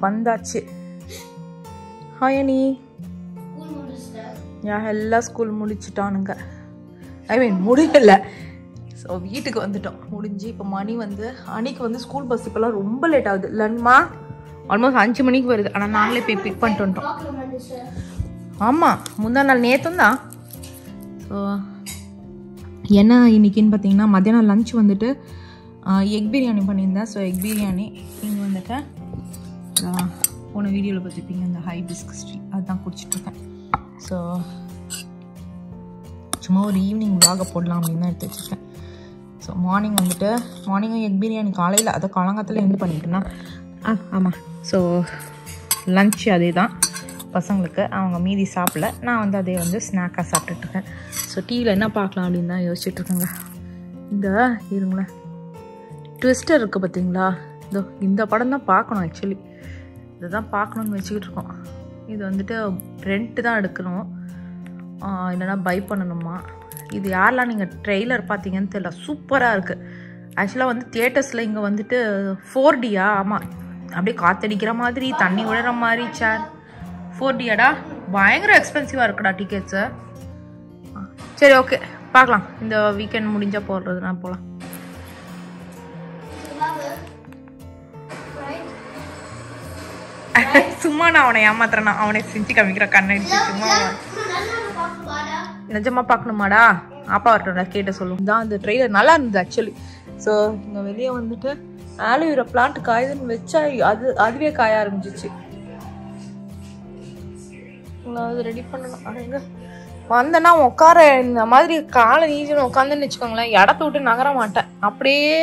வந்தாச்சு. ஹாய் அனி. எல்லாம் ஸ்கூல் முடிச்சுட்டானுங்க. ஐ மீன் முடியல. ஸோ வீட்டுக்கு வந்துட்டோம். முடிஞ்சு இப்போ மணி வந்து அன்னைக்கு வந்து ஸ்கூல் பஸ் இப்போலாம் ரொம்ப லேட் ஆகுது இல்லைம்மா? ஆல்மோஸ்ட் 5 மணிக்கு வருது. ஆனால் நாங்களே போய் பிக் பண்ணிட்டு வந்துட்டோம். ஆமாம், முந்தா நாள் நேற்றும் தான். ஸோ என்ன இன்னைக்குன்னு பார்த்தீங்கன்னா மத்தியானம் லஞ்ச் வந்துட்டு எக் பிரியாணி பண்ணியிருந்தேன். ஸோ எக் பிரியாணி இங்கே வந்துட்டு போன வீடியோவில் பார்த்துருப்பீங்க இந்த ஹைபிஸ்கஸ் டீ அதுதான் குடிச்சிட்ருக்கேன். ஸோ சும்மா ஒரு ஈவினிங் விலாக போடலாம் அப்படின்னு தான் எடுத்து வச்சுருக்கேன். ஸோ மார்னிங்கும் எக் பிரியாணி காலையில் அதை காலங்காத்தில் எழுந்து பண்ணிட்டேன்னா ஆமாம். ஸோ லன்ச் அதே தான் பசங்களுக்கு. அவங்க மீதி சாப்பிடல. நான் வந்து அதே வந்து ஸ்நாக்காக சாப்பிட்டுட்ருக்கேன். ஸோ டீயில் என்ன பார்க்கலாம் அப்படின்னு தான் யோசிச்சுட்ருக்கேங்க. இந்த இருங்களேன் ட்விஸ்டர் இருக்குது பார்த்தீங்களா? இந்த படம் தான் பார்க்கணும். ஆக்சுவலி இதுதான் பார்க்கணுன்னு வச்சுக்கிட்டு இருக்கோம். இது வந்துட்டு ரெண்ட்டு தான் எடுக்கணும், இல்லைனா பை பண்ணணுமா. இது யாரெல்லாம் நீங்கள் ட்ரெய்லர் பார்த்தீங்கன்னு தெரியல, சூப்பராக இருக்குது. ஆக்சுவலாக வந்து தியேட்டர்ஸில் இங்கே வந்துட்டு 4Dயா? ஆமாம், அப்படியே காற்றடிக்கிற மாதிரி தண்ணி விழுற மாதிரி சேர் 4Dயாடா? பயங்கர எக்ஸ்பென்சிவாக இருக்குடா டிக்கெட்ஸு. சரி ஓகே பார்க்கலாம். இந்த வீக்கெண்ட் முடிஞ்சால் போடுறதுனா போகலாம். சும்மா நான் அவனை ஏமாத்துறேன்னா அவனை செஞ்சு காமிக்கிற கண்ணடிச்சு சும்மா. நிஜமா பார்க்கணுமாடா? அப்பா வரட்டோம்டா கேட்ட சொல்லும் தான். அந்த ட்ரெய்லர் நல்லா இருந்தது ஆக்சுவலி. ஸோ இங்கே வெளியே வந்துட்டு ஆலோவேரா பிளான்ட் காயுதுன்னு வச்சா அதுவே காய ஆரம்பிச்சிச்சு. அது ரெடி பண்ணணும். அங்கே வந்தேன்னா உட்கார இந்த மாதிரி காலை நீச்சுன்னு உட்காந்துன்னு வச்சுக்கோங்களேன், இடத்த விட்டு நகர மாட்டேன். அப்படியே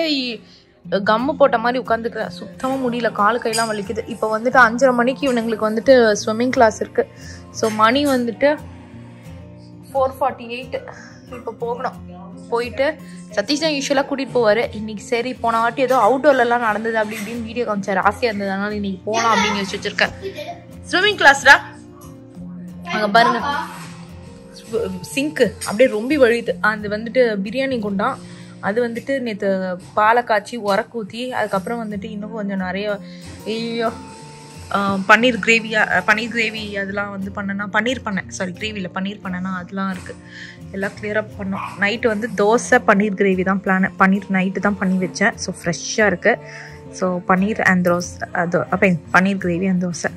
கம்மு போட்ட மாதிரி உட்காந்துக்கிறேன். சுத்தமாக முடியல, காலு கையெல்லாம் வலிக்குது. இப்போ வந்துட்டு 5:30 மணிக்கு இவனுங்களுக்கு வந்துட்டு ஸ்விம்மிங் கிளாஸ் இருக்குது. ஸோ மணி வந்துட்டு 4:48. இப்போ போகணும். போயிட்டு சதீஷ் தான் யூஸ்வலாக கூட்டிகிட்டு போவார். இன்றைக்கி சரி போன வாட்டி ஏதோ அவுட்டோர்லாம் நடந்தது அப்படி இப்படின்னு வீடியோ காமிச்சார், ஆசையாக இருந்தது. அதனால இன்றைக்கி போகலாம் அப்படின்னு யோசிச்சு வச்சுருக்கேன். ஸ்விம்மிங் கிளாஸ்டா அங்கே பாருங்க, சிங்க்கு அப்படியே ரொம்ப வழியுது. அது வந்துட்டு பிரியாணி குண்டான். அது வந்துட்டு நேற்று பாலை காய்ச்சி உரக்கூத்தி அதுக்கப்புறம் வந்துட்டு இன்னும் கொஞ்சம் நிறைய பன்னீர் கிரேவி அதெல்லாம் வந்து பண்ணேன்னா கிரேவியில் பன்னீர் பண்ணேன்னா அதெல்லாம் இருக்குது. எல்லாம் கிளியரப் பண்ணோம். நைட்டு வந்து தோசை பன்னீர் கிரேவி தான் பன்னீர் நைட்டு தான் பண்ணி வச்சேன். ஸோ ஃப்ரெஷ்ஷாக இருக்குது. So paneer and dosa paneer gravy and dosa.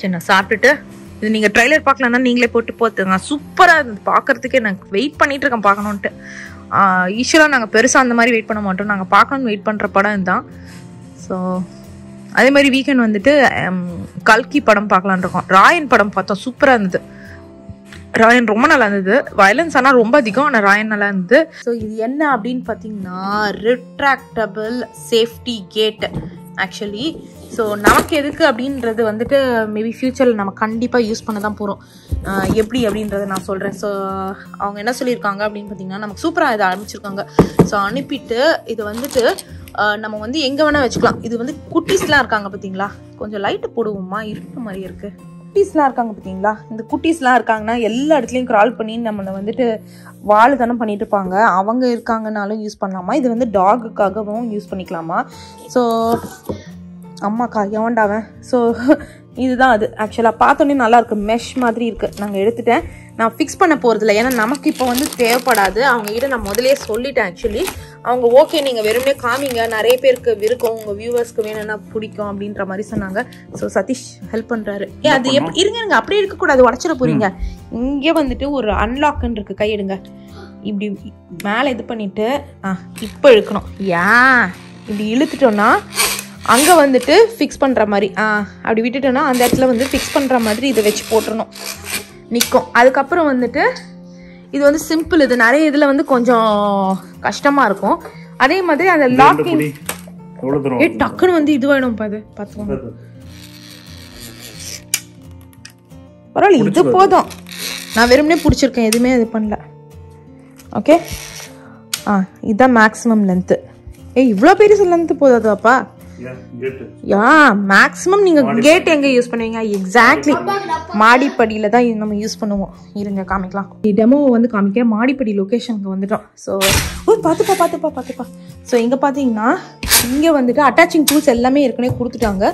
சரி நான் சாப்பிட்டுட்டு இது நீங்கள் ட்ரெய்லர் பார்க்கலன்னா நீங்களே போட்டு பார்த்துங்க. சூப்பராக இருந்தது பார்க்குறதுக்கே. நான் வெயிட் பண்ணிகிட்ருக்கேன் பார்க்கணுன்ட்டு. யூஸ்வலாக நாங்கள் பெருசாக அந்த மாதிரி வெயிட் பண்ண மாட்டோம். நாங்கள் பார்க்கணுன்னு வெயிட் பண்ணுற படம் இதுதான். ஸோ அதே மாதிரி வீக்கெண்ட் வந்துட்டு கல்கி படம் பார்க்கலான் இருக்கோம். ராயன் படம் பார்த்தோம், சூப்பராக இருந்தது. ராயன் ரொம்ப நல்லா இருந்தது. வயலன்ஸ் ஆனால் ரொம்ப அதிகம், ஆனால் ராயன் நல்லா இருந்தது. ஸோ இது என்ன அப்படின்னு பார்த்தீங்கன்னா retractable safety gate actually. So நமக்கு எதுக்கு அப்படின்றது வந்துட்டு மேபி ஃப்யூச்சரில் நம்ம கண்டிப்பாக யூஸ் பண்ண தான் போகிறோம். எப்படி அப்படின்றத நான் சொல்கிறேன். ஸோ அவங்க என்ன சொல்லியிருக்காங்க அப்படின்னு பார்த்தீங்கன்னா நமக்கு சூப்பராக இதை அனுப்பிச்சிருக்காங்க. ஸோ அனுப்பிட்டு இது வந்துட்டு நம்ம வந்து எங்கே வேணால் வச்சுக்கலாம். இது வந்து குட்டீஸ்லாம் இருக்காங்க பார்த்தீங்களா? கொஞ்சம் லைட்டு போடுவோமா, இருக்க மாதிரி இருக்குது. குட்டீஸ்லாம் இருக்காங்க பார்த்தீங்களா? இந்த குட்டீஸ்லாம் இருக்காங்கன்னா எல்லா இடத்துலையும் க்ரால் பண்ணி நம்மளை வந்துட்டு வாழை தானே பண்ணிட்டு இருப்பாங்க. அவங்க இருக்காங்கனாலும் யூஸ் பண்ணலாமா. இது வந்து டாகுக்காகவும் யூஸ் பண்ணிக்கலாமா. ஸோ அம்மாக்கா எவன்டாவன். ஸோ இதுதான் அது. ஆக்சுவலாக பார்த்தோன்னே நல்லாயிருக்கு, மெஷ் மாதிரி இருக்குது. நாங்கள் எடுத்துட்டேன். நான் ஃபிக்ஸ் பண்ண போகிறதில்ல, ஏன்னா நமக்கு இப்போ வந்து தேவைப்படாது. அவங்ககிட்ட நான் முதலே சொல்லிட்டேன். ஆக்சுவலி அவங்க ஓகே நீங்கள் வெறுமனே காமிங்க, நிறைய பேருக்கு விருக்கும், உங்கள் வியூவர்ஸ்க்கு வேணும்னா பிடிக்கும் அப்படின்ற மாதிரி சொன்னாங்க. ஸோ சதீஷ் ஹெல்ப் பண்ணுறாரு. அது இருங்க அப்படியே இருக்கக்கூடாது, உடச்சிட போகிறீங்க. இங்கே வந்துட்டு ஒரு அன்லாக்குன்னு இருக்குது, கையெடுங்க. இப்படி மேலே இது பண்ணிவிட்டு இப்போ இழுக்கணும். இப்படி இழுத்துட்டோன்னா அங்கே வந்துட்டு ஃபிக்ஸ் பண்ணுற மாதிரி அப்படி விட்டுட்டோன்னா அந்த இடத்துல வந்து ஃபிக்ஸ் பண்ணுற மாதிரி இதை வச்சு போட்டுறணும், நிற்கும். அதுக்கப்புறம் வந்துட்டு இது வந்து சிம்பிள். இது நிறைய இதில் வந்து கொஞ்சம் கஷ்டமாக இருக்கும். அதே மாதிரி அந்த லாக்கிங் டக்குன்னு வந்து இதுவாயிடும். பார்த்துக்கோங்க. பரவாயில்ல, இது போதும். நான் வெறுமனே பிடிச்சிருக்கேன், எதுவுமே இது பண்ணல. ஓகே இதுதான் மேக்ஸிமம் லென்த்து. இவ்வளோ பெரிய லென்த்து போதாதாப்பா? மேக்ஸிமம் நீங்க கேட் எங்க யூஸ் பண்ணுவீங்க? எக்ஸாக்ட்லி மாடிப்படியில தான் நம்ம யூஸ் பண்ணுவோம். இருங்க காமிக்கலாம். டெமோ வந்து காமிக்க மாடிப்படி லொகேஷனுக்கு வந்துட்டோம். ஸோ பார்த்துப்பா. ஸோ இங்க பாத்தீங்கன்னா இங்கே வந்துட்டு அட்டாச்சிங் டூல்ஸ் எல்லாமே ஏற்கனவே கொடுத்துட்டாங்க.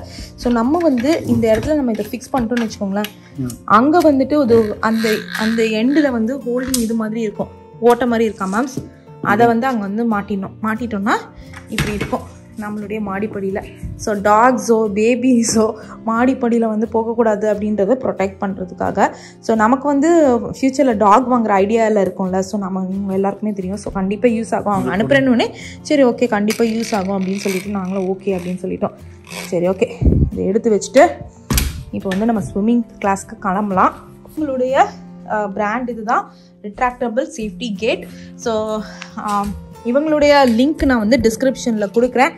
ஸோ நம்ம வந்து இந்த இடத்துல நம்ம இதை ஃபிக்ஸ் பண்ணிட்டோம்னு வச்சுக்கோங்களேன். அங்கே வந்துட்டு ஒரு அந்த அந்த எண்டில் வந்து ஹோல்டிங் இது மாதிரி இருக்கும், ஓட்ட மாதிரி இருக்கா மேம்ஸ். அதை வந்து அங்கே வந்து மாட்டிட்டோம்னா இப்படி இருக்கும் நம்மளுடைய மாடிப்படியில். ஸோ டாக்ஸோ பேபிஸோ மாடிப்படியில் வந்து போகக்கூடாது அப்படின்றத ப்ரொடெக்ட் பண்ணுறதுக்காக. ஸோ நமக்கு வந்து ஃப்யூச்சரில் டாக் வாங்குகிற ஐடியாவில் இருக்கும்ல. ஸோ நம்ம எல்லாருக்குமே தெரியும். ஸோ கண்டிப்பாக யூஸ் ஆகும். அவங்க அனுப்புகிறேன்னு சரி ஓகே கண்டிப்பாக யூஸ் ஆகும் அப்படின்னு சொல்லிட்டு நாங்களும் ஓகே அப்படின்னு சொல்லிட்டோம். சரி ஓகே, இதை எடுத்து வச்சுட்டு இப்போ வந்து நம்ம ஸ்விம்மிங் கிளாஸ்க்கு கிளம்பலாம். உங்களுடைய பிராண்ட் இதுதான், ரிட்ராக்டபிள் சேஃப்டி கேட். ஸோ இவங்களுடைய லிங்க் நான் வந்து டிஸ்கிரிப்ஷனில் கொடுக்குறேன்.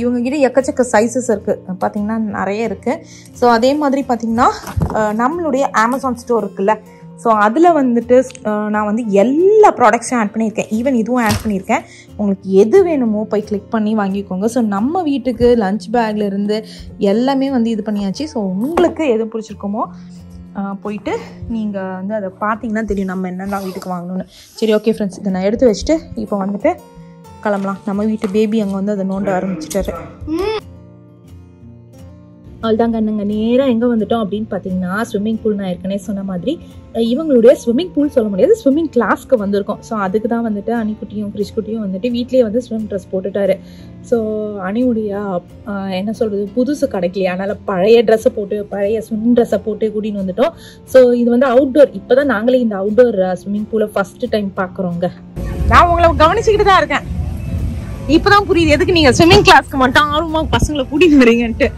இவங்ககிட்ட எக்கச்சக்க சைஸஸ் இருக்குது, பார்த்திங்கன்னா நிறைய இருக்குது. ஸோ அதே மாதிரி பார்த்திங்கன்னா நம்மளுடைய அமேசான் ஸ்டோர் இருக்குல்ல, ஸோ அதில் வந்துட்டு நான் வந்து எல்லா ப்ராடக்ட்ஸையும் ஆட் பண்ணியிருக்கேன். ஈவன் இதுவும் ஆட் பண்ணியிருக்கேன். உங்களுக்கு எது வேணுமோ போய் கிளிக் பண்ணி வாங்கிக்கோங்க. ஸோ நம்ம வீட்டுக்கு லஞ்ச் பேக்லேருந்து எல்லாமே வந்து இது பண்ணியாச்சு. ஸோ உங்களுக்கு எது பிடிச்சிருக்குமோ போயிட்டு நீங்கள் வந்து அதை பார்த்தீங்கன்னா தெரியும் நம்ம என்னெல்லாம் வீட்டுக்கு வாங்கணும்னு. சரி ஓகே ஃப்ரெண்ட்ஸ், இதை நான் எடுத்து வச்சுட்டு இப்போ வந்துட்டு கிளம்பலாம். நம்ம வீட்டு பேபி அங்கே வந்து அதை நோண்ட ஆரம்பிச்சிட்டாரு. அதுதாங்க நாங்கள் நேராக எங்கே வந்துட்டோம் அப்படின்னு பார்த்தீங்கன்னா ஸ்விம்மிங் பூல். நான் ஏற்கனவே சொன்ன மாதிரி இவங்களுடைய ஸ்விம்மிங் பூல் சொல்ல முடியாது, ஸ்விம்மிங் கிளாஸ்க்கு வந்திருக்கோம். ஸோ அதுக்கு தான் வந்துட்டு அணிக்குட்டியும் கிறிஸ்குட்டியும் வந்துட்டு வீட்லேயே வந்து ஸ்விம் ட்ரெஸ் போட்டுட்டாரு. ஸோ அணியுடைய என்ன சொல்கிறது புதுசு கிடைக்கலையா, அதனால் பழைய ட்ரெஸ்ஸை போட்டு பழைய ஸ்விம் ட்ரெஸ்ஸை போட்டு கூட்டின்னு வந்துட்டோம். ஸோ இது வந்து அவுட்டோர். இப்போ தான் நாங்களே இந்த அவுட்டோர் ஸ்விம்மிங் பூலை ஃபஸ்ட்டு டைம் பார்க்குறோங்க. நான் உங்களை கவனிச்சுக்கிட்டு தான் இருக்கேன். இப்போ தான் புரியுது எதுக்கு நீங்கள் ஸ்விம்மிங் கிளாஸ்க்கு மட்டும் ஆர்வமாக பசங்களை கூட்டின்னு வரீங்கன்ட்டு.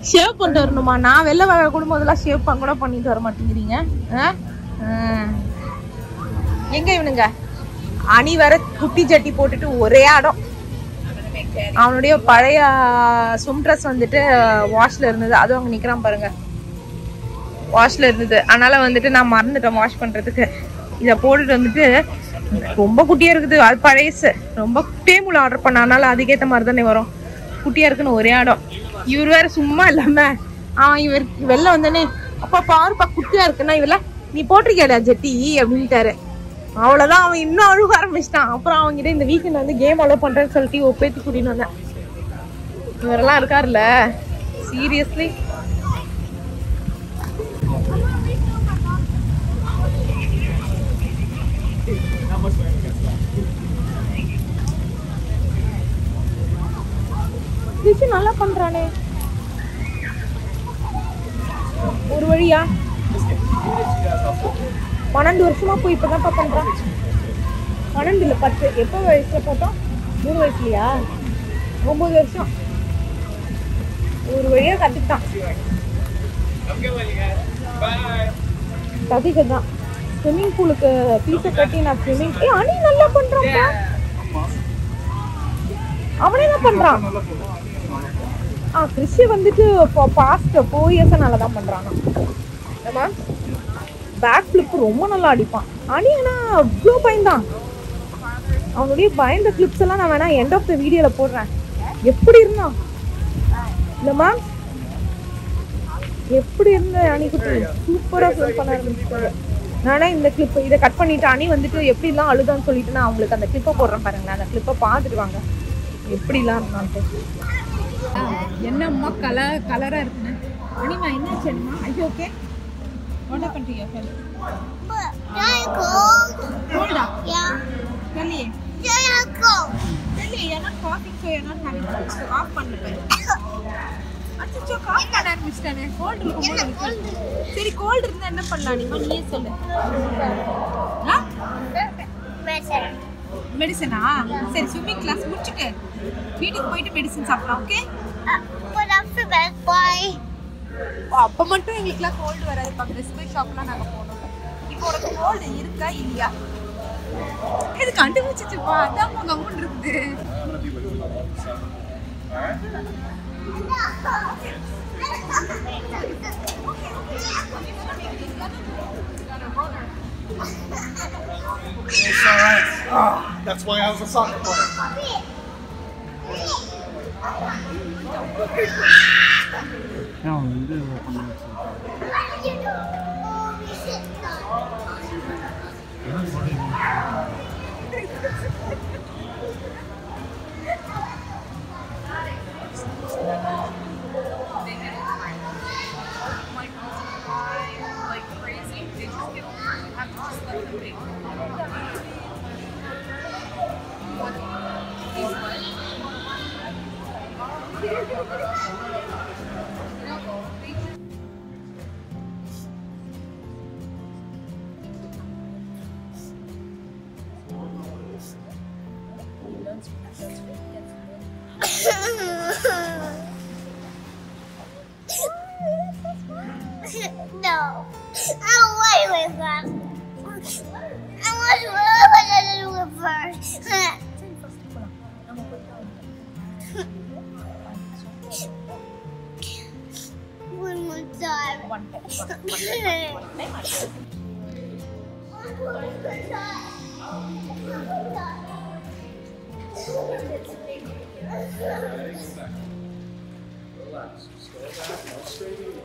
ஷேவ் பண்ணிட்டு வரணுமா? நான் வெளில வர குடும்பம் ஷேவ் கூட பண்ணிட்டு வர மாட்டேங்கிறீங்க. எங்க இவனுங்க அணி வர குட்டி ஜட்டி போட்டுட்டு ஒரே ஆடம். அவனுடைய பழைய ஸ்விம் ட்ரெஸ் வந்துட்டு வாஷ்ல இருந்தது, அதுவும் அங்க நிக்கிறான் பாருங்க, வாஷ்ல இருந்தது. அதனால வந்துட்டு நான் மறந்துட்டேன் வாஷ் பண்றதுக்கு. இதை போட்டுட்டு வந்துட்டு ரொம்ப குட்டியா இருக்குது, அது பழையசு. ரொம்ப டேமுல ஆர்டர் பண்ண, அதனால அதுக்கேற்ற மாதிரி தானே வரும். குட்டியா இருக்குன்னு ஒரே ஆடம். இவர் வேற சும்மா இல்லாம இவர் வெளில வந்தோடனே அப்பா பாருப்பா குட்டியா இருக்குன்னா இவர்ல நீ போட்டிருக்கேடா ஜெட்டி அப்படின்ட்டாரு. அவ்வளவுதான், அவன் இன்னும் அழுக ஆரம்பிச்சிட்டான். அப்புறம் அவங்ககிட்ட இந்த வீக்கெண்ட் வந்து கேம் அலோவ் பண்றேன்னு சொல்லிட்டு ஒப்பேத்தி கூட்டின்னு வந்தேன். இவரெல்லாம் இருக்காருல்ல சீரியஸ்லி. நல்லா பண்றானே ஒரு வழியா. 12 வருஷமா போய் இப்பதான் பண்றான். 12 இல்ல 10. எப்போ வயசுல போட்டோம்? 3 வயசுலயா? 9 வருஷம். ஒரு வழியா கத்துட்டான். கதிகதான் ஸ்விம்மிங் பூலுக்கு பீஸை கட்டி நான் ஸ்விம்மிங். அணி நல்லா பண்றான். அவனே தான் பண்றான். கிறிஸ்டி வந்துட்டு பாஸ்ட் 4 இயர்ஸா நல்லா தான் பண்றான். பேக் ஃபிளிப் ரொம்ப நல்லா அடிப்பான். அணினா அவ்வளோ பயந்தான். அவனுடைய பயந்த கிளிப்ஸ் எல்லாம் நான் வேணா எண்ட் ஆஃப் த வீடியோல போடுறேன். எப்படி இருந்தான் இந்த மேம், எப்படி இருந்த அணிக்குட்டி சூப்பரா ஃபிளிப் பண்ண ஆரம்பிச்சிட்டாரு. நானே இந்த கிளிப் இதை கட் பண்ணிட்டு அணி வந்துட்டு எப்படி எல்லாம் அழுதான்னு சொல்லிட்டு நான் அவங்களுக்கு அந்த கிளிப்பை போடுறேன் பாருங்களேன். அந்த கிளிப்பை பார்த்துட்டு வாங்க எப்படிலாம் இருந்தான்ட்டு. என்னம்மா கலரா இருக்குன்னு அனிமா என்ன சரிமா? ஐயோ okay what happened to your head? Cold. Yeah. Kelly. Yeah, cold. Kelly, you're not coughing, so you're not having cold. So off பண்ணு. அச்சோ காஃப் பண்ண ஆரம்பிச்சிட்டானே. கோல்ட் இருக்கும்போது சரி கோல்ட் இருந்தா என்ன பண்ணலாம் நீமா நீயே சொல்லு. மெடிசனா? சரி ஸ்விம்மிங் கிளாஸ் முடிச்சிட்டு வீட்டுக்கு போயிட்டு மெடிசன் சாப்பிடலாம். ஓகே அப்போ மட்டும் எங்களுக்குலாம் கோல்டு வராது. இப்போ ரெஸ்பை ஷாப்லாம் நாங்கள் போனோம். இப்போ உனக்கு கோல்டு இருக்கா இல்லையா? இது கண்டுபிடிச்சிச்சுப்பா. அதான் கம்முன்னு இருக்குது. It's all right. Oh, that's why I was a soccer player. No, I'll wait with that. I want to do it first. One more time. One more Relax. Slow down. No straining.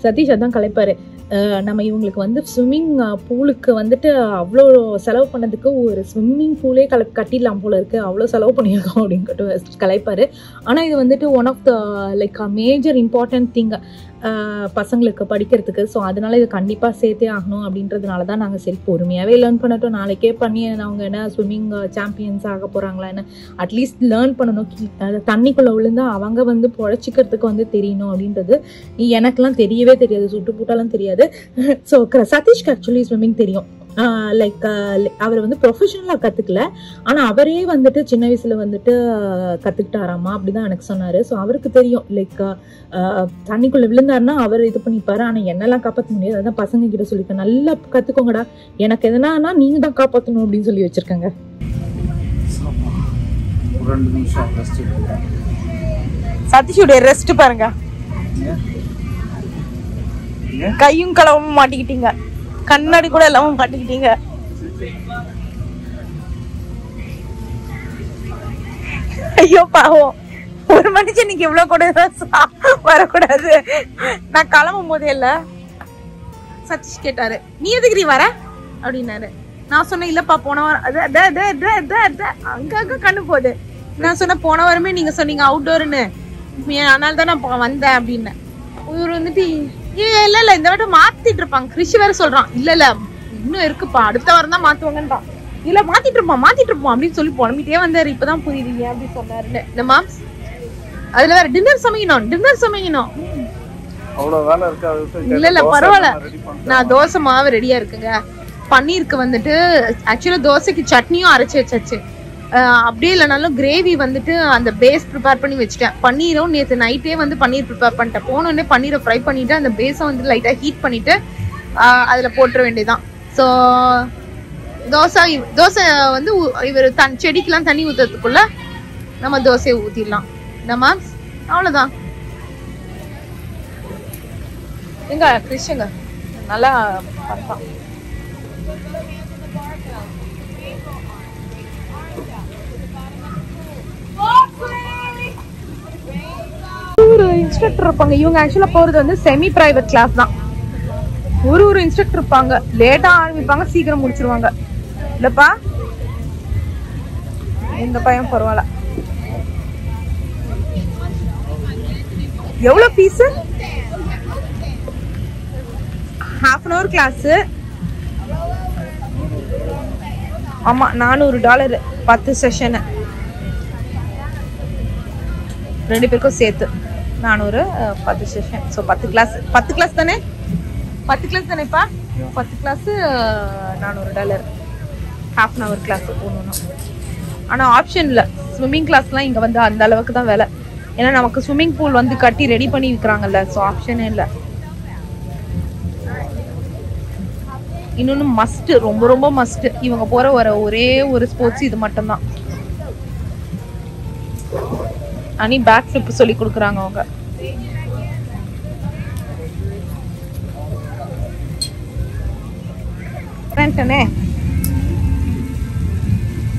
Satish அதான் கலைப்பாரு. நம்ம இவங்களுக்கு வந்து swimming பூலுக்கு வந்துட்டு அவ்வளோ செலவு பண்ணதுக்கு ஒரு swimming Phule கட்டிடலாம் போல இருக்கு, அவ்வளோ செலவு பண்ணியிருக்கோம் அப்படின்னு கலைப்பாரு. ஆனால் இது வந்துட்டு one of the like major important thing பசங்களுக்கு படிக்கிறதுக்கு. ஸோ அதனால இது கண்டிப்பாக சேர்த்தே ஆகணும் அப்படின்றதுனால தான் நாங்கள் சரி பொறுமையாகவே லேர்ன் பண்ணட்டும், நாளைக்கே பண்ணி அவங்க என்ன ஸ்விம்மிங் சாம்பியன்ஸ் ஆக போகிறாங்களா என்ன, அட்லீஸ்ட் லேர்ன் பண்ணணும். தண்ணிக்குள்ளே விழுந்தா அவங்க வந்து பொழைச்சிக்கிறதுக்கு வந்து தெரியணும் அப்படின்றது எனக்கெல்லாம் தெரியவே தெரியாது, சுட்டு பூட்டாலாம் தெரியாது. ஸோ சதீஷ்க்கு ஆக்சுவலி ஸ்விம்மிங் தெரியும். லைக் அவர் வந்து ப்ரொஃபஷனலாக கற்றுக்கல, ஆனால் அவரே வந்துட்டு சின்ன வயசில் வந்துட்டு கற்றுக்கிட்டாராமா அப்படிதான் எனக்கு சொன்னார். ஸோ அவருக்கு தெரியும் லைக் தண்ணிக்குள்ளே விழுந்தாருன்னா அவர் இது பண்ணிப்பாரு, ஆனால் என்னெல்லாம் காப்பாற்ற முடியாது. அதான் பசங்க கிட்ட சொல்லியிருக்கேன், நல்லா கற்றுக்கோங்கடா, எனக்கு எதனா நீங்கள் தான் காப்பாற்றணும் அப்படின்னு சொல்லி வச்சுருக்காங்க. சதீஷுடைய ரெஸ்ட் பாருங்க, கையும் களவும் மாட்டிக்கிட்டீங்க, கண்ணாடி கூட எல்லாம் மாட்டிக்கிட்டீங்க. ஐயோ பாவம், ஒரு மனுஷன் இன்னைக்கு இவ்வளவு கூட வரக்கூடாது. நான் கிளம்பும் போதே இல்ல சதீஷ் கேட்டாரு, நீ எதுக்கு வர அப்படின்னாரு. நான் சொன்னேன் இல்லப்பா போன வாரம் அங்க கண்ணு போகுது. நான் சொன்னேன் போன வாரமே நீங்க சொன்னீங்க அவுட்டோர்னு, அதனால தான் நான் வந்தேன் அப்படின்னு. இவர் வந்துட்டு இல்ல இல்ல இந்த வாட்டம் மாத்திட்டு இருப்பாங்க. கிருஷி வேற சொல்றான், இல்ல இல்ல இன்னும் இருக்குப்பா அடுத்த வாரம் தான் மாத்துவாங்கன்றான். இல்ல மாத்திட்டு இருப்போம் அப்படின்னு சொல்லி புலம்பிட்டே வந்தாரு. இப்பதான் புரியுதுங்க அப்படின்னு சொன்னாரு. இந்த மாம்ஸ் அதுல வேற டின்னர் சமைக்கணும் அவ்வளவு வேலை இருக்கு. இல்ல இல்ல பரவாயில்ல, நான் தோசை மாவு ரெடியா இருக்குங்க. பன்னீருக்கு வந்துட்டு ஆக்சுவலா தோசைக்கு சட்னியும் அரைச்சு வச்சாச்சு. அப்படியே இல்லைனாலும் கிரேவி வந்துட்டு அந்த பேஸ் ப்ரிப்பேர் பண்ணி வச்சுட்டேன். பன்னீரும் நேற்று நைட்டே வந்து பன்னீர் ப்ரிப்பேர் பண்ணிட்டேன். போனோடனே பன்னீரை ஃப்ரை பண்ணிட்டு அந்த பேஸை வந்து லைட்டாக ஹீட் பண்ணிட்டு அதில் போட்டுற வேண்டியதுதான். ஸோ தோசை வந்து இவர் செடிக்கெலாம் தண்ணி ஊற்றுறதுக்குள்ள நம்ம தோசையை ஊற்றிடலாம். நம்ம அவ்வளோதான். எங்க கிருஷ்ணங்க நல்லா பண்ணலாம். ஒரு இன்ஸ்ட்ரக்டர் இருப்பாங்க. இவங்க ஆக்சுவலா போறது வந்து செமி பிரைவேட் கிளாஸ் தான். ஒரு இன்ஸ்ட்ரக்டர் இருப்பாங்க, லேட்டா ஆரம்பிப்பாங்க, சீக்கிரம் முடிச்சிருவாங்க. இல்லப்பா இந்த பையன் பரவாயில்ல. எவ்வளவு fees? half an hour class. ஆமா $400 10 செஷன், ரெண்டு பேருக்கும் சேர்த்து 400 10 செஷன். ஸோ 10 கிளாஸ் தானே? 10 கிளாஸ் தானேப்பா? 10 class $400 half an hour class போகணும். ஆனால் ஆப்ஷன் இல்லை. ஸ்விம்மிங் கிளாஸ்லாம் இங்கே வந்து அந்த அளவுக்கு தான் வேலை. ஏன்னா நமக்கு ஸ்விம்மிங் பூல் வந்து கட்டி ரெடி பண்ணி விற்கிறாங்கல்ல, ஸோ ஆப்ஷனே இல்லை. இன்னொன்று மஸ்ட்டு, ரொம்ப ரொம்ப மஸ்ட்டு இவங்க போகிற ஒரே ஒரு ஸ்போர்ட்ஸ் இது மட்டும்தான். அனி பேக் ஃபிளிப் சொல்லி கொடுக்குறாங்க அவங்க.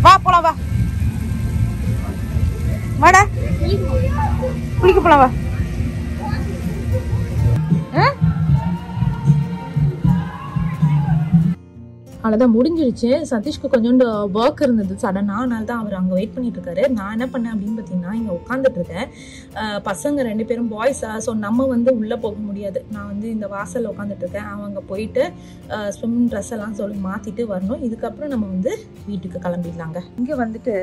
வா போலாம், வா வாடா குளிக்க போலாம், வா. அவ்வளோதான் முடிஞ்சிருச்சு. சதீஷ்க்கு கொஞ்சோண்டு ஒர்க் இருந்தது சடனாக, அதனால தான் அவர் அங்கே வெயிட் பண்ணிட்டு இருக்காரு. நான் என்ன பண்ணேன் அப்படின்னு பார்த்தீங்கன்னா, இங்கே உட்காந்துட்டு இருக்கேன். பசங்க 2 பேரும் பாய்ஸா, ஸோ நம்ம வந்து உள்ளே போக முடியாது. நான் வந்து இந்த வாசலில் உட்காந்துட்டு இருக்கேன். அவங்க போயிட்டு ஸ்விம்மிங் ட்ரெஸ் எல்லாம் சொல்லி மாற்றிட்டு வரணும். இதுக்கப்புறம் நம்ம வந்து வீட்டுக்கு கிளம்பிடலாங்க. இங்கே வந்துட்டு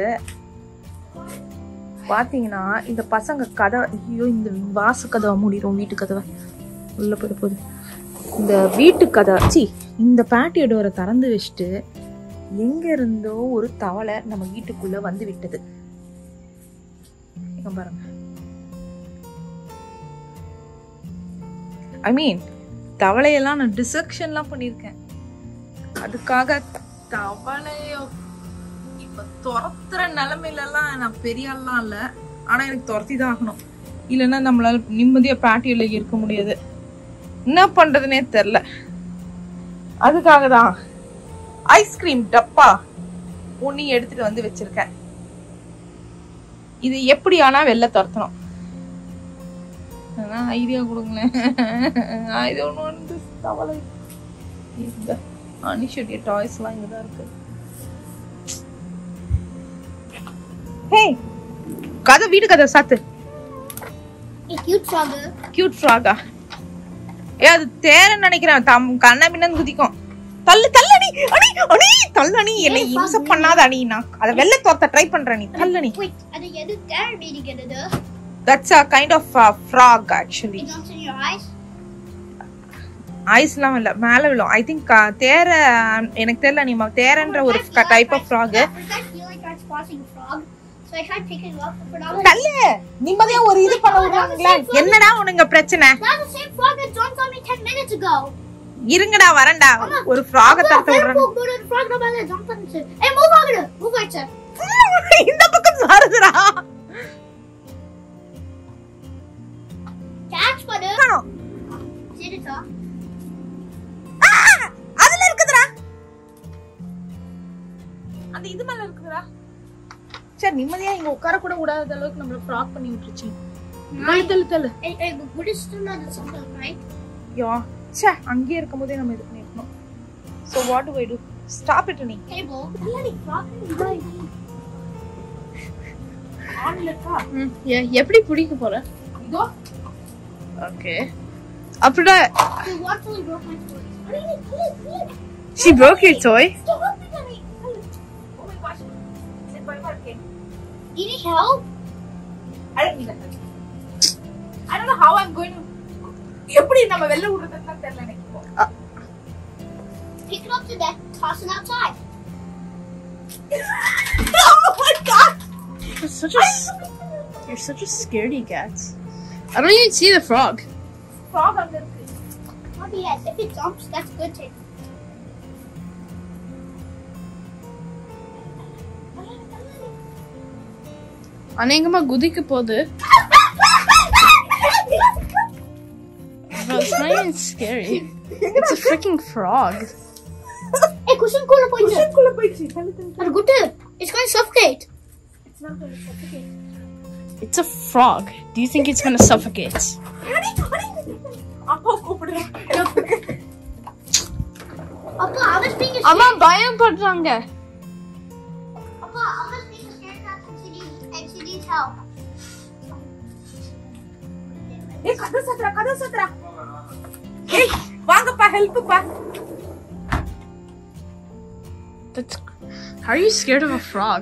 பார்த்தீங்கன்னா இந்த பசங்க கதை, ஐயோ இந்த வாச கதவை மூடிடும், வீட்டு கதவை உள்ளே போயிட போகுது. இந்த வீட்டு கதை இந்த பேட்டியோ டோரை திறந்து வச்சுட்டு எங்க இருந்தோ ஒரு தவளை நம்ம வீட்டுக்குள்ள வந்து விட்டது. பாருங்க, ஐ மீன் தவளையெல்லாம் நான் டிசெக்ஷன்லாம் பண்ணியிருக்கேன். அதுக்காக தவளையோ இப்ப துரத்துற நிலைமையிலலாம் நான் பெரிய ஆள்லாம் இல்லை. ஆனா எனக்கு துரத்தி தான் ஆகணும், இல்லைன்னா நம்மளால நிம்மதியா பேட்டியோல இருக்க முடியாது. என்ன பண்றதுனே தெரியல. அதுக்காக தான் ஐஸ்கிரீம் டப்பா ஒண்ணு எடுத்துட்டு வந்து வச்சிருக்கேன். இது எப்படி ஆனா வெளில துரத்தணும், ஐடியா கொடுங்களேன். இது ஒண்ணு வந்து தவளை இந்த அனிஷுடைய டாய்ஸ் எல்லாம் இங்கதான் இருக்கு. ஹே கதை, வீட்டு கதை சாத்து. கியூட் ஃப்ராகா? அது தேரன்னு நினைக்கிறேன். கண்ணா பின்னு குதிக்கும். தள்ளு தள்ளணி, அணி அணி தள்ளணி, என்னை இம்சை பண்ணாத அணி. நான் அதை வெளில தோத்த ட்ரை பண்றேன். நீ தள்ளணி. அது எது தேர மீனிங்கிறது? That's a kind of frog actually. It jumps in your eyes? ஐஸ்லாம் இல்ல, மேல விழும். ஐ திங்க் தேர, எனக்கு தெரியல. நீ தேரன்ற ஒரு type of frock. So I tried picking up for now. தள்ளு, நிம்மதியா ஒரு இது பண்ண விடுவாங்களா? என்னடா உனக்கு பிரச்சனை? That's the same frog that jumped on me 10 minutes ago. இருங்கடா வரேன்டா. ஒரு ஃப்ராக தட்ட விடுறேன். Frog நம்ம மேல ஜம்ப் பண்ணிச்சு. ஏய் மூவ் ஆகுது, மூவ் ஆச்சு. இந்த பக்கம் வருதுடா. கேட்ச் பண்ணு. சரிடா. அதுல இருக்குதுடா. அந்த இது மேல இருக்குதுடா. சரி நிம்மதியா இங்க உட்கார கூட கூடாத அளவுக்கு நம்மள ஃப்ராக் பண்ணி விட்டுருச்சு. தள்ளு தள்ளு. ஏய் குடிஸ்டனா அது சம்பல் ரைட்? யா சே, அங்கே இருக்கும்போதே நம்ம இது பண்ணிக்கணும். So what do I do? Stop it நீ. டேபிள். இல்லடி ஃப்ராக் பண்ணி ஆன்லக்கா. எப்படி பிடிக்க போற? இதோ. ஓகே. அப்படியே You actually broke my toy. She broke your toy? Stop me. Oh my gosh. Is it going okay? You need help? I don't need help. I don't know how I'm going to. எப்படி நம்ம வெளில விடுறதுன்னு தெரியல எனக்கு. Pick it up to death, toss it outside. Oh my god. You're such a scaredy cat. I don't even see the frog. Frog அங்க இருக்கு. Oh yes, if it jumps, that's good too. அநேகமா குதிக்க போகுது. It's not even scary. It's a freaking frog. Hey, cushion kulla poichu. That's good too. It's going to suffocate. It's not going to suffocate. It's a frog. Do you think it's going to suffocate? Appa, I was being a அம்மா பயம் பண்றாங்க. Appa, I was being a scared cat and she needs help. ஏய் கதை சத்ரா. ஏய் வாங்கப்பா help பா. That's How are you scared of a frog?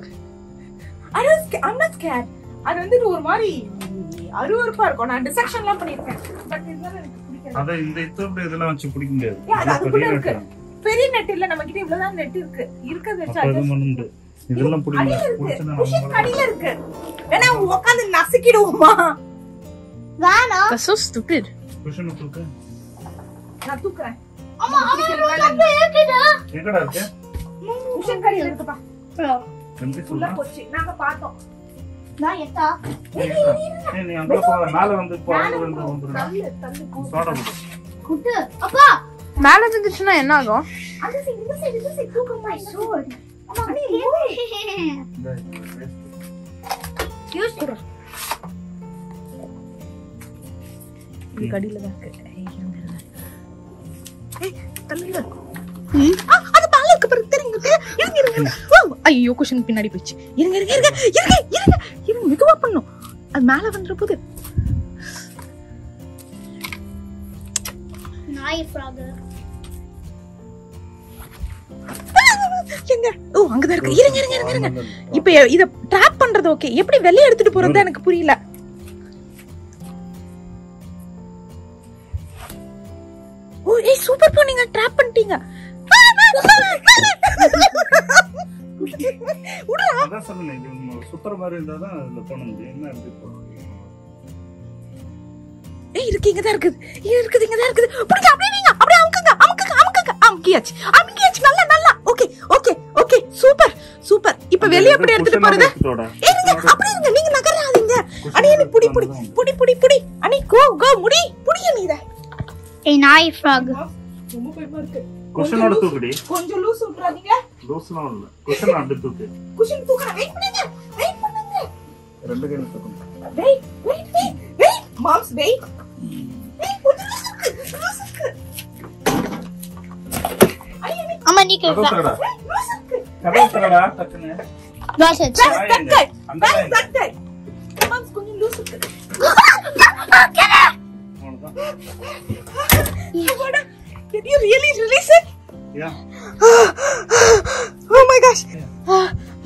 I'm not scared. அது வந்து ஒரு மாதிரி அருவருப்பா இருக்கும். நான் டிசெக்ஷன்லாம் பண்ணிருக்கேன். பட் இதெல்லாம் எனக்கு பிடிக்கல. அத இந்த இத்தோட இதெல்லாம் வச்சு பிடிக்க முடியாது. அதுக்குள்ள இருக்கு. பெரிய நெட் இல்ல, நம்ம கிட்ட இவ்வளவுதான் நெட் இருக்கு. இருக்கது வச்சு அது இதெல்லாம் பிடிங்க. புடிச்சனா நம்ம கடியில இருக்கு. வேணா உட்கார்ந்து நசுக்கிடுவோமா? Vana. That's so stupid. Cushion தூக்கு. நான் தூக்குறேன். அம்மா இருக்குடா. எங்கடா இருக்கு? குஷன் கடியில இருக்குப்பா. எங்க உள்ள போச்சு. நாங்க பார்த்தோம். நான் எத்தா. ஏய் நீ அங்க போ, மேல வந்து வந்துரு. தள்ளு சோடா குட்டு. அப்பா மேல இருந்துச்சுனா என்ன ஆகும்? அந்த சைடு தூக்கு மை sword. அம்மா நீ யூஸ் பண்ணு. இது கடியில தான் இருக்கு. ஏய் தள்ளுங்க. அது மேல இருக்கு பாரு. இருங்க. ஐயோ குஷன் பின்னாடி போயிடுச்சு. இருங்க இருங்க இருங்க இருங்க இருங்க இருங்க மெதுவா பண்ணும். அது மேல வந்துற போது. நாய் ஃப்ராக். எங்க? ஓ அங்கதான் இருக்கு. இருங்க இருங்க இருங்க இருங்க. இப்போ இத ட்ராப் பண்றது ஓகே. எப்படி வெளிய எடுத்துட்டு போறது எனக்கு புரியல. ஓ ஏய் சூப்பர் போ நீங்க ட்ராப் பண்ணிட்டீங்க. அதான் சொன்னேன் சுத்துற மாதிரி இருந்தாதான் இதுல போன முடியும். என்ன எப்படி போறது? ஏய் இருக்கு இங்க தான் இருக்குது. இருக்குது இங்க தான் இருக்குது. புடிங்க அப்படியே நீங்க அப்படியே அமுக்குங்க அமுக்குங்க அமுக்குங்க அமுக்கியாச்சு. அமுக்கியாச்சு நல்லா நல்லா. Okay okay okay super super. இப்போ வெளிய எப்படி எடுத்துட்டு போறது? ஏங்க அப்படியே இருங்க நீங்க நகராதீங்க. அடி எனக்கு புடி புடி புடி புடி புடி. அனி கோ கோ முடி புடி நீ இத. ஏய் நாய் ஃப்ராக். ரொம்ப பயமா இருக்கு. குஷனோட தூக்குடி. கொஞ்சம் லூஸ் விட்டுறாதீங்க. லூஸ்லாம் இல்ல. குஷன் அடி தூக்கு. குஷன் தூக்குற வெயிட் பண்ணுங்க. வெயிட் பண்ணுங்க. ரெண்டு கையில தூக்கு. Wait wait wait. மாம்ஸ் வெயிட். வெயிட் கொஞ்சம் லூஸ் இருக்கு. அம்மா நீ கே. கதவு தரடா டக்குனே. Wash it. அந்த மாம்ஸ் கொஞ்சம் லூஸ் இருக்கு. Can you really release it? Yeah. Oh my gosh.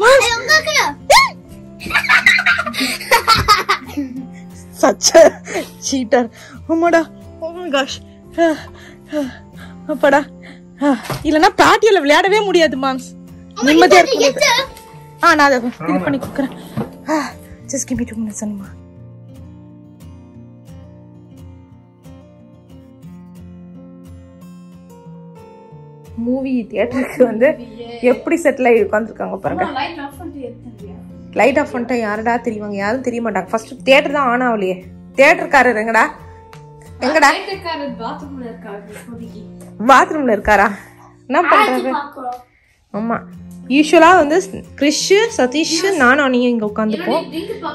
Mom. Such a cheater. Oh my gosh. அப்படா. இல்லனா பாட்டியில விளையாடவே முடியாது மாம்ஸ். நிம்மதியா இருக்கு. நான் அத இது பண்ணி குக்கறேன். Just give me 2 minutes Anima. Movie தியேட்டருக்கு வந்து எப்படி செட்டில் ஆகி உட்காந்துருக்காங்க பாருங்க. லைட் ஆஃப் பண்ணிட்டா யாரடா தெரியுவாங்க? யாரும் தெரிய மாட்டாங்க. ஃபர்ஸ்ட் தியேட்டர் தான் ஆன் ஆகலையே. தியேட்டர்காரர் எங்கடா? எங்கடா? பாத்ரூம்ல இருக்காரா? என்ன பண்றாரு? ஆமா யூஸ்வலா வந்து கிறிஷ் சதீஷ் நானும் அனியும் இங்க உட்காந்துப்போம்.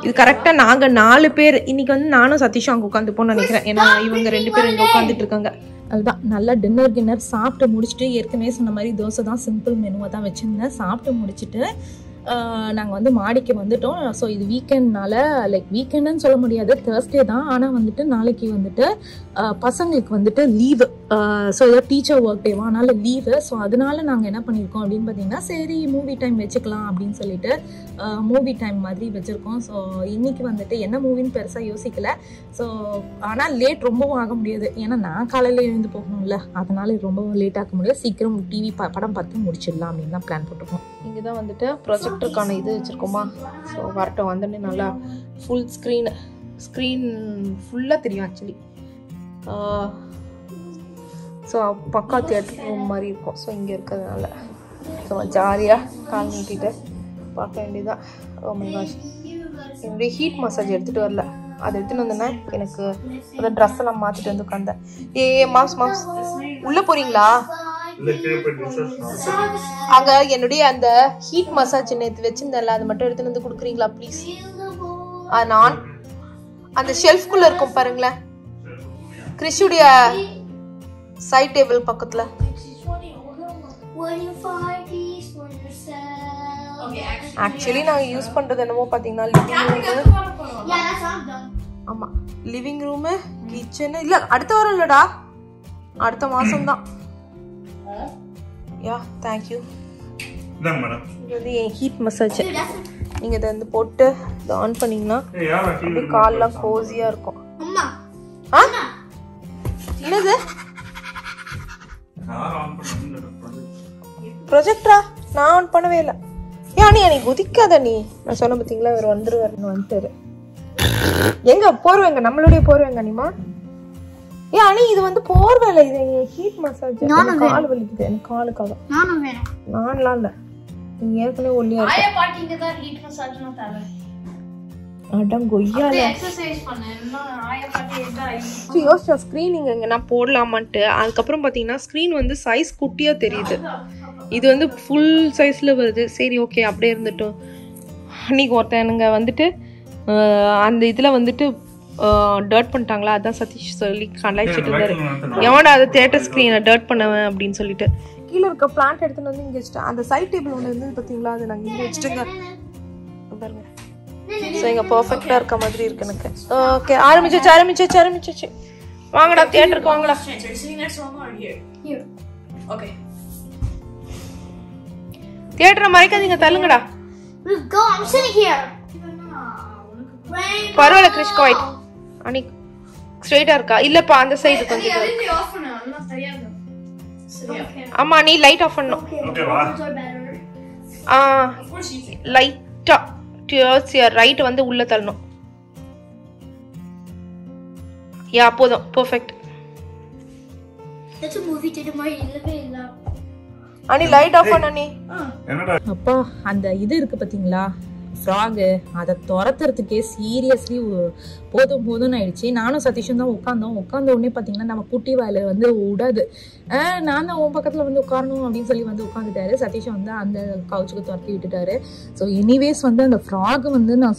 இது கரெக்டா நாங்க 4 பேர். இன்னைக்கு வந்து நானும் சதீஷும் அங்க உட்காந்துப்போம்னு நினைக்கிறேன். ஏன்னா இவங்க 2 பேரும் இங்க உட்காந்துட்டு இருக்காங்க. அதுதான் நல்லா டின்னர் சாப்பிட்டு முடிச்சுட்டு, ஏற்கனவே சொன்ன மாதிரி தோசை தான் சிம்பிள் மெனுவாக தான் வச்சுருந்தேன். சாப்பிட்டு முடிச்சுட்டு நாங்கள் வந்து மாடிக்கு வந்துட்டோம். ஸோ இது வீக்கெண்ட்னால, லைக் வீக்கெண்டுன்னு சொல்ல முடியாது, தேர்ஸ்டே தான். ஆனால் வந்துட்டு நாளைக்கு வந்துட்டு பசங்களுக்கு வந்துட்டு லீவு. ஸோ ஏதோ டீச்சர் ஒர்க் டேவா, அதனால லீவு. ஸோ அதனால நாங்கள் என்ன பண்ணியிருக்கோம் அப்படின்னு பார்த்தீங்கன்னா, சரி மூவி டைம் வச்சுக்கலாம் அப்படின்னு சொல்லிட்டு மூவி டைம் மாதிரி வச்சுருக்கோம். ஸோ இன்னைக்கு வந்துட்டு என்ன மூவின்னு பெருசாக யோசிக்கல. ஸோ ஆனால் லேட் ரொம்பவும் ஆக முடியாது, ஏன்னா நான் காலையில் எழுந்து போகணும்ல, அதனால ரொம்பவும் லேட் ஆக முடியாது. சீக்கிரம் டிவி படம் பார்த்து முடிச்சிடலாம் அப்படின்னு தான் பிளான் போட்டுருக்கோம். இங்கே தான் வந்துட்டு ப்ரொஜெக்டருக்கான இது வச்சுருக்கோமா. ஸோ வரட்டும், வந்துட்டு நல்லா ஃபுல் ஸ்க்ரீன் ஃபுல்லாக தெரியும் ஆக்சுவலி. ஸோ பக்கா தியேட்டர் ரூம் மாதிரி இருக்கும். ஸோ இங்கே இருக்கிறதுனால ஸோ ஜாலியாக கால் நீட்டிட்டு பார்க்க வேண்டியதுதான். ஓ மை காஷ், என்னுடைய ஹீட் மசாஜ் எடுத்துகிட்டு வரல, அதை எடுத்துகிட்டு வந்தேன்னா எனக்கு அந்த ட்ரெஸ் எல்லாம் மாற்றிட்டு வந்து உட்காந்தேன். மாம்ஸ் உள்ளே போகிறீங்களா? அங்க என்னுடைய அந்த ஹீட் மசாஜ் நேற்று வச்சிருந்தேன்ல, அதை மட்டும் எடுத்துட்டு வந்து கொடுக்குறீங்களா ப்ளீஸ்? நான் அந்த ஷெல்ஃப்குள்ள இருக்கும் பாருங்களேன், கிறிஷுடைய சைட் டேபிள் பக்கத்துல. ஆக்சுவலி நாங்க யூஸ் பண்றது என்னமோ பாத்தீங்கன்னா லிவிங் ரூம். ஆமா லிவிங் ரூம், கிச்சன். இல்ல அடுத்த வாரம் இல்லடா, அடுத்த மாசம் தான். யா தேங்க் யூ. இதாங்க மேடம், இது என் ஹீட் மசாஜ். நீங்க இதை வந்து போட்டு இதை ஆன் பண்ணீங்கன்னா அப்படியே கால்லாம் கோசியா இருக்கும். என்னது ப்ரொஜெக்டரா? நான் ஆன் பண்ணவே இல்லை. நீ குதிக்காத, நீ நான் சொன்ன பார்த்தீங்களா, இவர் வந்துட்டாரு. எங்க போர்வேங்க, நம்மளுடைய போர்வேங்க நீமா. அனி இது வந்து போர்வேல, இது ஹீட் மசாஜ். கால் வலிக்குது எனக்கு, காலுக்காக. நான்லாம் இல்ல, நீங்க ஏற்கனவே ஒல்லியா யோசிச்சா ஸ்க்ரீனிங் எங்க நான் போடலாமான்ட்டு. அதுக்கப்புறம் பார்த்தீங்கன்னா ஸ்க்ரீன் வந்து சைஸ் குட்டியா தெரியுது, இது வந்து ஃபுல் சைஸ்ல வருது. சரி ஓகே அப்படியே இருந்துட்டோம். அன்னைக்கு ஒருத்தனுங்க வந்துட்டு அந்த இதில் வந்துட்டு டர்ட் பண்ணிட்டாங்களா, அதான் சதீஷ் சொல்லி கலாய்ச்சிட்டு இருந்தாரு. எவனா அது தியேட்டர் ஸ்க்ரீனை டர்ட் பண்ணவன் அப்படின்னு சொல்லிட்டு. கீழே இருக்க பிளான்ட் எடுத்துட்டு வந்து இங்க வச்சுட்டேன். அந்த சைட் டேபிள் ஒன்று இருந்தது பார்த்தீங்களா, அது நாங்கள் இங்கே வச்சுட்டுங்க பாருங்க. ஸோ இங்கே பர்ஃபெக்டாக இருக்க மாதிரி இருக்கு எனக்கு. ஓகே, ஆரம்பிச்சிச்சு. வாங்கடா, தியேட்டருக்கு வாங்கடா. தியேட்டரை மறைக்காதீங்க, தள்ளுங்கடா. Go, I'm sitting here. பரவாயில்ல கிறிஸ்கோ ஒயிட். அனி ஸ்ட்ரைட்டா இருக்கா? இல்லப்பா, அந்த சைடு கொஞ்சம். ஆமா, நீ லைட் ஆஃப் பண்ணணும். ஓகேவா? லைட்டா டுவர்ட்ஸ் யுவர் ரைட் வந்து உள்ள தள்ளணும். யா, போதும், perfect. That's a movie theater மாதிரி இல்லவே இல்ல. அனி லைட் ஆஃப் பண்ணு. என்னடா அப்பா, அந்த இது இருக்கு பாத்தீங்களா, ஃப்ராகு, அதை துரத்துறதுக்கே சீரியஸ்லி போதும் ஆயிடுச்சு. நானும் சதீஷும் தான் உட்காந்த உடனே பார்த்தீங்கன்னா நம்ம குட்டி வாயில வந்து விடாது. நான் தான் உன் பக்கத்தில் வந்து உட்காரணும் அப்படின்னு சொல்லி வந்து உட்காந்துட்டாரு. சதீஷை வந்து அந்த கவுச்சுக்கு துரத்தி விட்டுட்டாரு. ஸோ எனிவேஸ் வந்து அந்த ஃப்ராக் வந்து நான்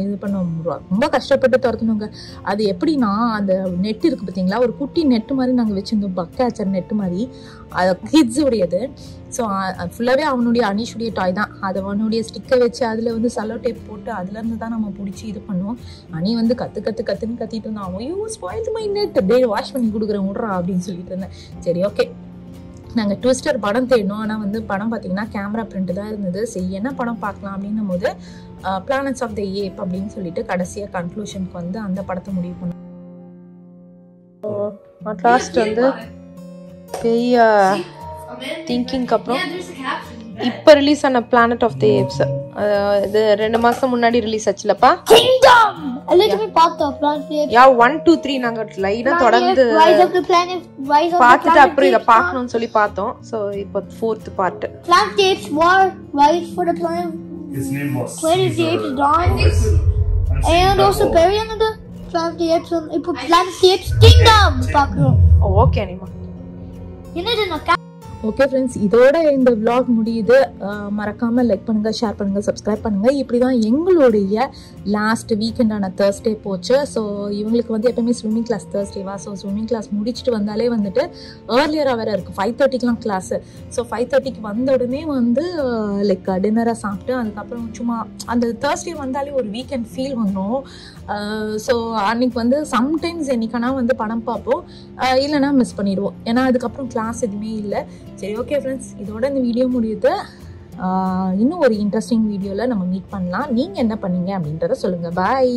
இது பண்ண ரொம்ப கஷ்டப்பட்டு துரத்தணுங்க. அது எப்படின்னா, அந்த நெட் இருக்கு பார்த்தீங்களா, ஒரு குட்டி நெட்டு மாதிரி நாங்கள் வச்சுருந்தோம், பக்காச்சர் நெட்டு மாதிரி. அது கிட்ஸ் உடையது. ஸோ ஃபுல்லாகவே அவனுடைய அனிஷுடைய டாய் தான். அதை அவனுடைய ஸ்டிக்கை வச்சு அதில் வந்து சலோ டேப் போட்டு அதுலேருந்து தான் நம்ம பிடிச்சி இது பண்ணுவோம். அனி வந்து கத்துன்னு கத்திட்டு இருந்தான். அவன் யூ ஸ்பாயில் மை நெட், அப்படியே வாஷ் பண்ணி கொடுக்குறேன் விட்றா அப்படின்னு சொல்லிட்டு இருந்தேன். சரி, ஓகே, நாங்கள் ட்விஸ்டர் படம் தேடணும். ஆனால் வந்து படம் பார்த்தீங்கன்னா கேமரா பிரிண்ட் தான் இருந்தது. சரி, என்ன படம் பார்க்கலாம் அப்படின்னும் போது பிளானட்ஸ் ஆஃப் த ஏப் அப்படின்னு சொல்லிட்டு கடைசியாக கன்க்ளூஷனுக்கு வந்து அந்த படத்தை முடிவு பண்ணோம். லாஸ்ட் வந்து பெரிய திங்கிங்க்கு அப்புறம் இப்போ ரிலீஸ் ஆன பிளானட் ஆஃப் த ஏப்ஸ், இது 2 மாசம் முன்னாடி ரிலீஸ் ஆச்சுலப்பா. Kingdom. எல்லாமே பார்த்தோம். Planet of the Apes. யா 1 2 3 நாங்க லைனா தொடர்ந்து Rise of the Planet. பார்த்துட்டு அப்புறம் இத பார்க்கணும்னு சொல்லி பார்த்தோம். சோ இப்போ 4th part. Planet of the Apes War. Rise for the Planet. his name was Planet of the Apes Dawn. And also bury another Planet of the Apes. இப்போ Planet of the Apes Kingdom பார்க்கணும். Okay அனிமா. என்னது? Okay friends, இதோட இந்த vlog முடியுது. மறக்காமல் like பண்ணுங்கள், share பண்ணுங்கள், subscribe பண்ணுங்கள். இப்படி தான் எங்களுடைய லாஸ்ட் வீக்கெண்டான தேர்ஸ்டே போச்சு. ஸோ இவங்களுக்கு வந்து எப்போயுமே ஸ்விம்மிங் கிளாஸ் தேர்ஸ்டேவா. ஸோ ஸ்விம்மிங் கிளாஸ் முடிச்சுட்டு வந்தாலே வந்துட்டு ஏர்லியராக வேறு இருக்குது, 5:30க்குலாம் கிளாஸு. ஸோ 5:30க்கு வந்த உடனே வந்து லைக் டின்னரை சாப்பிட்டு அதுக்கப்புறம் சும்மா அந்த தேர்ஸ்டே வந்தாலே ஒரு வீக்கெண்ட் ஃபீல் வந்துடும். ஸோ அன்றைக்கி வந்து சம்டைம்ஸ் என்னைக்கானா வந்து படம் பார்ப்போம், இல்லைனா மிஸ் பண்ணிடுவோம். ஏன்னா அதுக்கப்புறம் கிளாஸ் எதுவுமே இல்லை. சரி, ஓகே ஃப்ரெண்ட்ஸ், இதோட இந்த வீடியோ முடியுது. இன்னும் ஒரு இன்ட்ரெஸ்டிங் வீடியோவில் நம்ம மீட் பண்ணலாம். நீங்கள் என்ன பண்ணீங்க அப்படின்றத சொல்லுங்கள். பாய்.